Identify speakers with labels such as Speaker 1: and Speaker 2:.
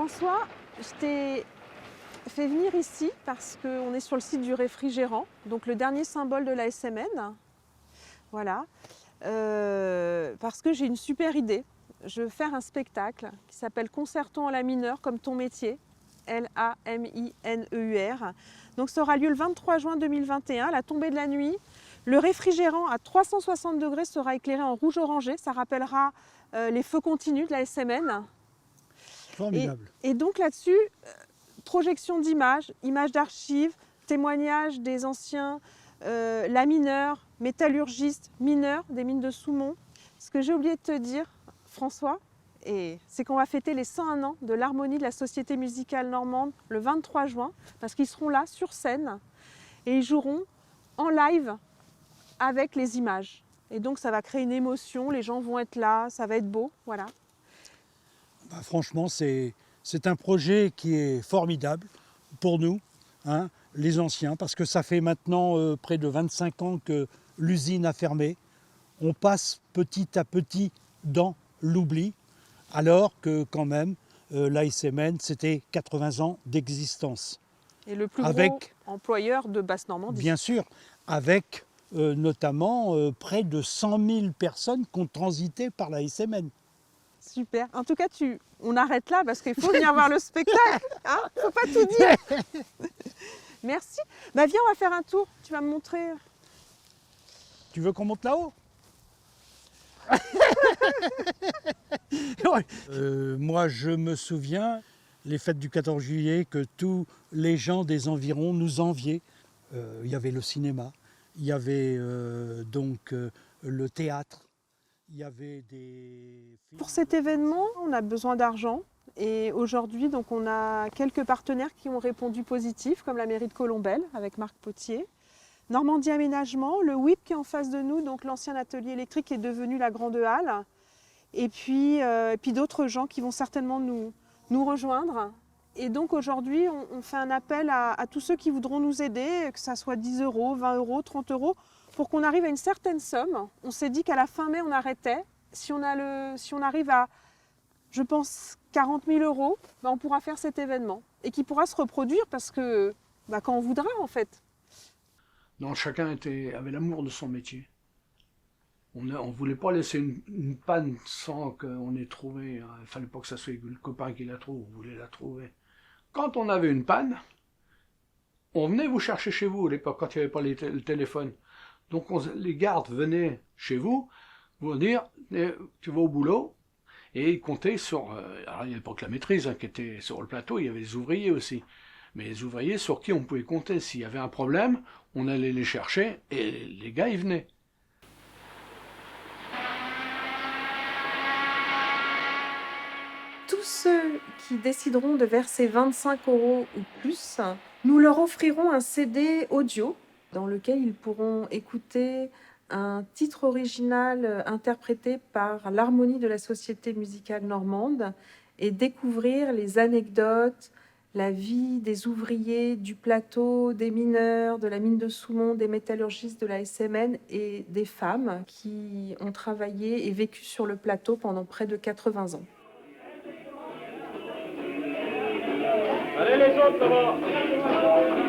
Speaker 1: François, je t'ai fait venir ici parce qu'on est sur le site du réfrigérant, donc le dernier symbole de la SMN. Voilà. Parce que j'ai une super idée. Je veux faire un spectacle qui s'appelle Concertons à la mineure comme ton métier. L-A-M-I-N-E-U-R. Donc ça aura lieu le 23 juin 2021, à la tombée de la nuit. Le réfrigérant à 360 degrés sera éclairé en rouge orangé. Ça rappellera les feux continus de la SMN.
Speaker 2: Formidable.
Speaker 1: Et donc là-dessus, projection d'images, images d'archives, témoignages des anciens lamineurs, métallurgistes, mineurs des mines de Soumont. Ce que j'ai oublié de te dire, François, c'est qu'on va fêter les 101 ans de l'harmonie de la Société musicale normande le 23 juin, parce qu'ils seront là sur scène et ils joueront en live avec les images. Et donc ça va créer une émotion, les gens vont être là, ça va être beau, voilà.
Speaker 2: Franchement, c'est un projet qui est formidable pour nous, hein, les anciens, parce que ça fait maintenant près de 25 ans que l'usine a fermé. On passe petit à petit dans l'oubli, alors que quand même, l'ASMN, c'était 80 ans d'existence.
Speaker 1: Et le plus gros employeur de Basse-Normandie.
Speaker 2: Bien sûr, avec notamment près de 100 000 personnes qui ont transité par la SMN.
Speaker 1: Super. En tout cas, on arrête là parce qu'il faut venir voir le spectacle. Hein, faut pas tout dire. Merci. Bah viens, on va faire un tour. Tu vas me montrer.
Speaker 2: Tu veux qu'on monte là-haut? Moi, je me souviens, les fêtes du 14 juillet, que tous les gens des environs nous enviaient. Il y avait le cinéma, il y avait le théâtre, il y avait des...
Speaker 1: Pour cet événement, on a besoin d'argent. Et aujourd'hui, donc, on a quelques partenaires qui ont répondu positif, comme la mairie de Colombelles, avec Marc Potier. Normandie Aménagement, le WIP qui est en face de nous, donc l'ancien atelier électrique qui est devenu la Grande Halle. Et puis d'autres gens qui vont certainement nous rejoindre. Et donc aujourd'hui, on fait un appel à tous ceux qui voudront nous aider, que ça soit 10 euros, 20 euros, 30 euros, pour qu'on arrive à une certaine somme. On s'est dit qu'à la fin mai, on arrêtait. Si on arrive à, je pense, 40 000 euros, on pourra faire cet événement. Et qui pourra se reproduire parce que quand on voudra, en fait.
Speaker 3: Non, chacun avait l'amour de son métier. On ne voulait pas laisser une panne sans qu'on ait trouvé. Il ne fallait pas que ça soit le copain qui la trouve, on voulait la trouver. Quand on avait une panne, on venait vous chercher chez vous à l'époque, quand il n'y avait pas le téléphone. Donc les gardes venaient chez vous, vous dire, tu vas au boulot, et ils comptaient sur... alors il n'y avait pas que la maîtrise qui était sur le plateau, il y avait les ouvriers aussi. Mais les ouvriers sur qui on pouvait compter. S'il y avait un problème, on allait les chercher, et les gars, ils venaient.
Speaker 1: Tous ceux qui décideront de verser 25 euros ou plus, nous leur offrirons un CD audio dans lequel ils pourront écouter un titre original interprété par l'harmonie de la Société musicale normande et découvrir les anecdotes, la vie des ouvriers du plateau, des mineurs, de la mine de Soumont, des métallurgistes de la SMN et des femmes qui ont travaillé et vécu sur le plateau pendant près de 80 ans.
Speaker 4: Allez les autres, là-bas.